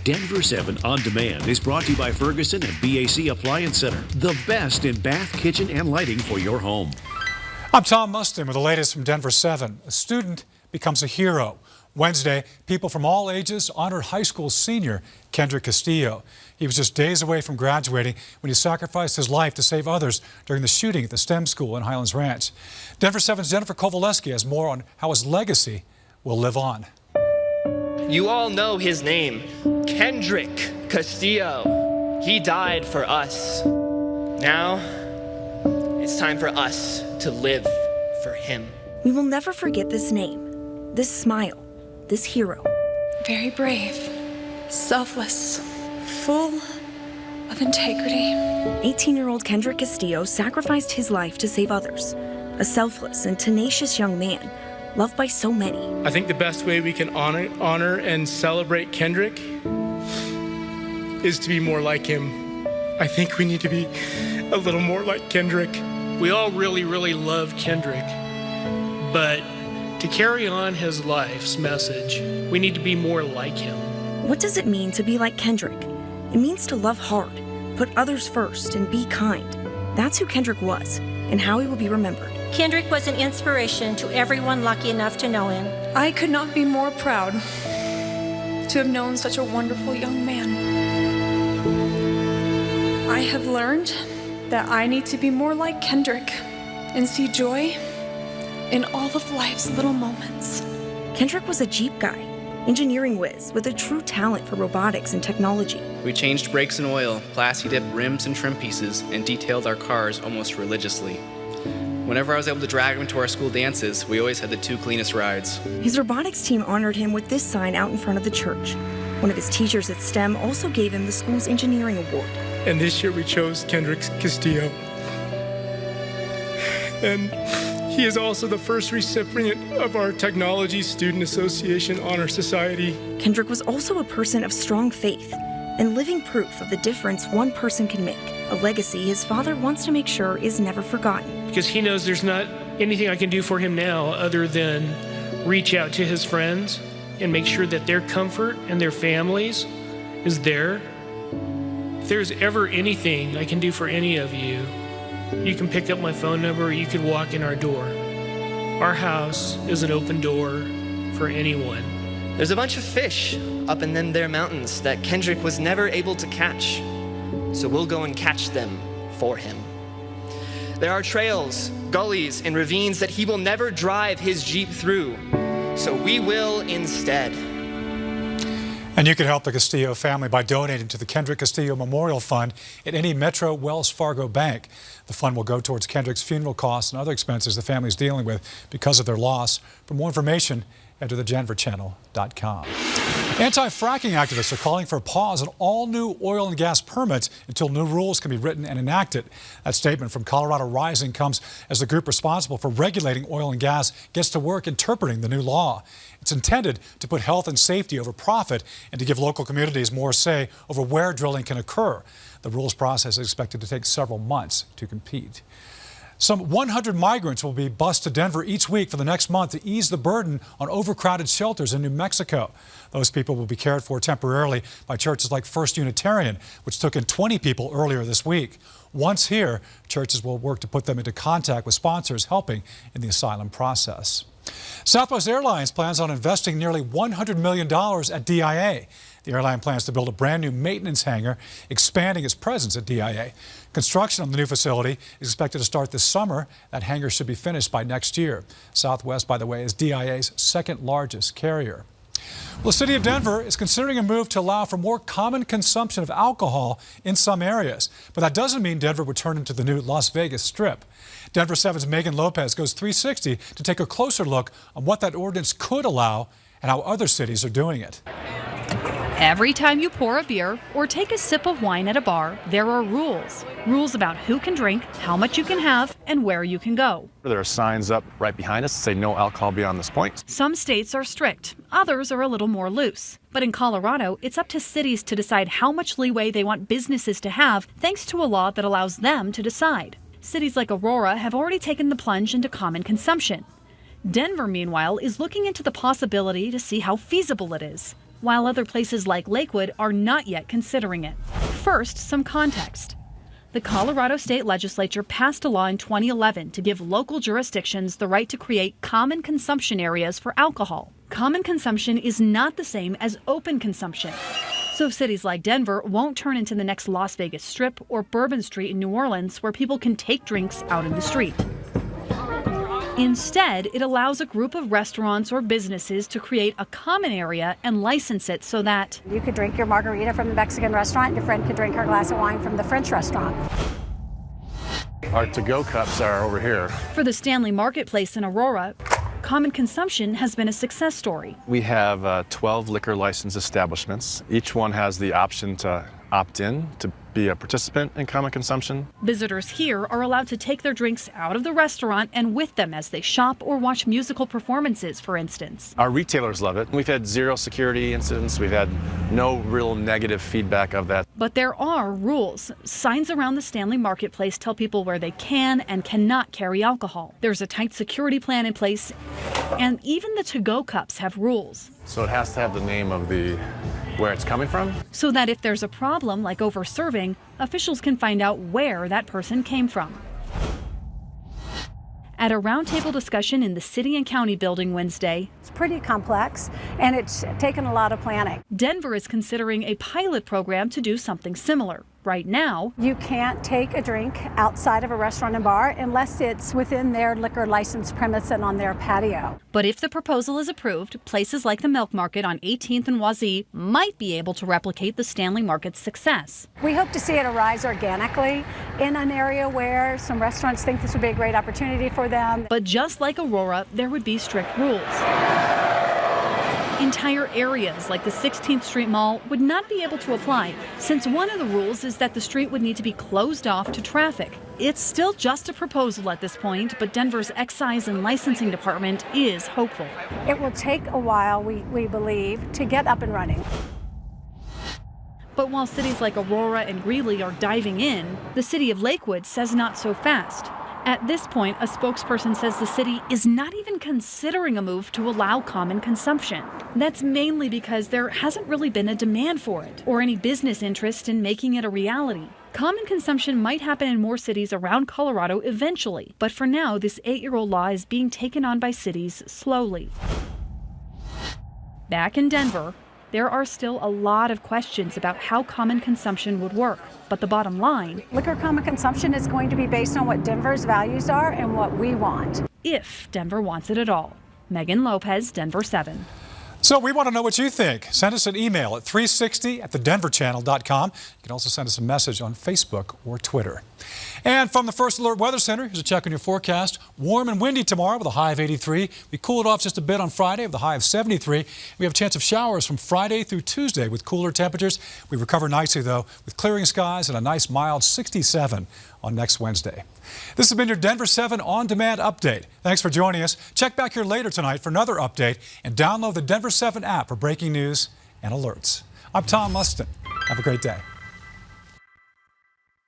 Denver 7 On Demand is brought to you by Ferguson and BAC Appliance Center, the best in bath, kitchen, and lighting for your home. I'm Tom Mustin with the latest from Denver 7. A student becomes a hero. Wednesday, people from all ages honored high school senior Kendrick Castillo. He was just days away from graduating when he sacrificed his life to save others during the shooting at the STEM school in Highlands Ranch. Denver 7's Jennifer Kowaleski has more on how his legacy will live on. You all know his name, Kendrick Castillo. He died for us. Now, it's time for us to live for him. We will never forget this name, this smile, this hero. Very brave, selfless, full of integrity. 18-year-old Kendrick Castillo sacrificed his life to save others. A selfless and tenacious young man, loved by so many. I think the best way we can honor and celebrate Kendrick is to be more like him. I think we need to be a little more like Kendrick. We all really, really love Kendrick, but to carry on his life's message, we need to be more like him. What does it mean to be like Kendrick? It means to love hard, put others first, and be kind. That's who Kendrick was, and how he will be remembered. Kendrick was an inspiration to everyone lucky enough to know him. I could not be more proud to have known such a wonderful young man. I have learned that I need to be more like Kendrick and see joy in all of life's little moments. Kendrick was a Jeep guy, engineering whiz with a true talent for robotics and technology. We changed brakes and oil, plasti dipped rims and trim pieces, and detailed our cars almost religiously. Whenever I was able to drag him to our school dances, we always had the 2 cleanest rides. His robotics team honored him with this sign out in front of the church. One of his teachers at STEM also gave him the school's engineering award. And this year we chose Kendrick Castillo. And he is also the first recipient of our Technology Student Association Honor Society. Kendrick was also a person of strong faith and living proof of the difference one person can make, a legacy his father wants to make sure is never forgotten. Because he knows there's not anything I can do for him now other than reach out to his friends and make sure that their comfort and their families is there. If there's ever anything I can do for any of you, you can pick up my phone number or you could walk in our door. Our house is an open door for anyone. There's a bunch of fish up in them there mountains that Kendrick was never able to catch. So we'll go and catch them for him. There are trails, gullies, and ravines that he will never drive his Jeep through. So we will instead. And you can help the Castillo family by donating to the Kendrick Castillo Memorial Fund at any Metro Wells Fargo bank. The fund will go towards Kendrick's funeral costs and other expenses the family is dealing with because of their loss. For more information, head to thedenverchannel.com. Anti-fracking activists are calling for a pause on all new oil and gas permits until new rules can be written and enacted. That statement from Colorado Rising comes as the group responsible for regulating oil and gas gets to work interpreting the new law. It's intended to put health and safety over profit and to give local communities more say over where drilling can occur. The rules process is expected to take several months to complete. Some 100 migrants will be bused to Denver each week for the next month to ease the burden on overcrowded shelters in New Mexico. Those people will be cared for temporarily by churches like First Unitarian, which took in 20 people earlier this week. Once here, churches will work to put them into contact with sponsors helping in the asylum process. Southwest Airlines plans on investing nearly $100 million at DIA. The airline plans to build a brand new maintenance hangar, expanding its presence at DIA. Construction on the new facility is expected to start this summer. That hangar should be finished by next year. Southwest, by the way, is DIA's second largest carrier. Well, the city of Denver is considering a move to allow for more common consumption of alcohol in some areas. But that doesn't mean Denver would turn into the new Las Vegas Strip. Denver 7's Megan Lopez goes 360 to take a closer look on what that ordinance could allow and how other cities are doing it. Every time you pour a beer or take a sip of wine at a bar, there are rules. Rules about who can drink, how much you can have, and where you can go. There are signs up right behind us that say no alcohol beyond this point. Some states are strict, others are a little more loose. But in Colorado, it's up to cities to decide how much leeway they want businesses to have, thanks to a law that allows them to decide. Cities like Aurora have already taken the plunge into common consumption. Denver, meanwhile, is looking into the possibility to see how feasible it is. while other places like Lakewood are not yet considering it. First, some context. The Colorado State Legislature passed a law in 2011 to give local jurisdictions the right to create common consumption areas for alcohol. Common consumption is not the same as open consumption. So cities like Denver won't turn into the next Las Vegas Strip or Bourbon Street in New Orleans, where people can take drinks out in the street. Instead, it allows a group of restaurants or businesses to create a common area and license it so that you could drink your margarita from the Mexican restaurant, your friend could drink her glass of wine from the French restaurant. Our to-go cups are over here. For the Stanley Marketplace in Aurora, common consumption has been a success story. We have 12 liquor license establishments. Each one has the option to opt in to be a participant in common consumption. Visitors here are allowed to take their drinks out of the restaurant and with them as they shop or watch musical performances, for instance. Our retailers love it. We've had 0 security incidents. We've had no real negative feedback of that. But there are rules. Signs around the Stanley Marketplace tell people where they can and cannot carry alcohol. There's a tight security plan in place, and even the to-go cups have rules. So it has to have the name of where it's coming from? So that if there's a problem like over-serving, officials can find out where that person came from. At a roundtable discussion in the City and County building Wednesday, it's pretty complex and it's taken a lot of planning. Denver is considering a pilot program to do something similar. Right now, you can't take a drink outside of a restaurant and bar unless it's within their liquor license premise and on their patio. But if the proposal is approved, places like the Milk Market on 18th and Wazee might be able to replicate the Stanley Market's success. We hope to see it arise organically in an area where some restaurants think this would be a great opportunity for them. But just like Aurora, there would be strict rules. Entire areas like the 16th Street Mall would not be able to apply, since one of the rules is that the street would need to be closed off to traffic. It's still just a proposal at this point, but Denver's Excise and Licensing Department is hopeful. It will take a while, we believe, to get up and running. But while cities like Aurora and Greeley are diving in, the city of Lakewood says not so fast. At this point, a spokesperson says the city is not even considering a move to allow common consumption. That's mainly because there hasn't really been a demand for it, or any business interest in making it a reality. Common consumption might happen in more cities around Colorado eventually, but for now, this 8-year-old law is being taken on by cities slowly. Back in Denver, there are still a lot of questions about how common consumption would work. But the bottom line, liquor common consumption is going to be based on what Denver's values are and what we want. If Denver wants it at all. Megan Lopez, Denver 7. So we want to know what you think. Send us an email at 360@thedenverchannel.com. You can also send us a message on Facebook or Twitter. And from the First Alert Weather Center, here's a check on your forecast. Warm and windy tomorrow with a high of 83. We cool it off just a bit on Friday with a high of 73. We have a chance of showers from Friday through Tuesday with cooler temperatures. We recover nicely, though, with clearing skies and a nice mild 67 on next Wednesday. This has been your Denver 7 On-Demand Update. Thanks for joining us. Check back here later tonight for another update and download the Denver 7 app for breaking news and alerts. I'm Tom Mustin. Have a great day.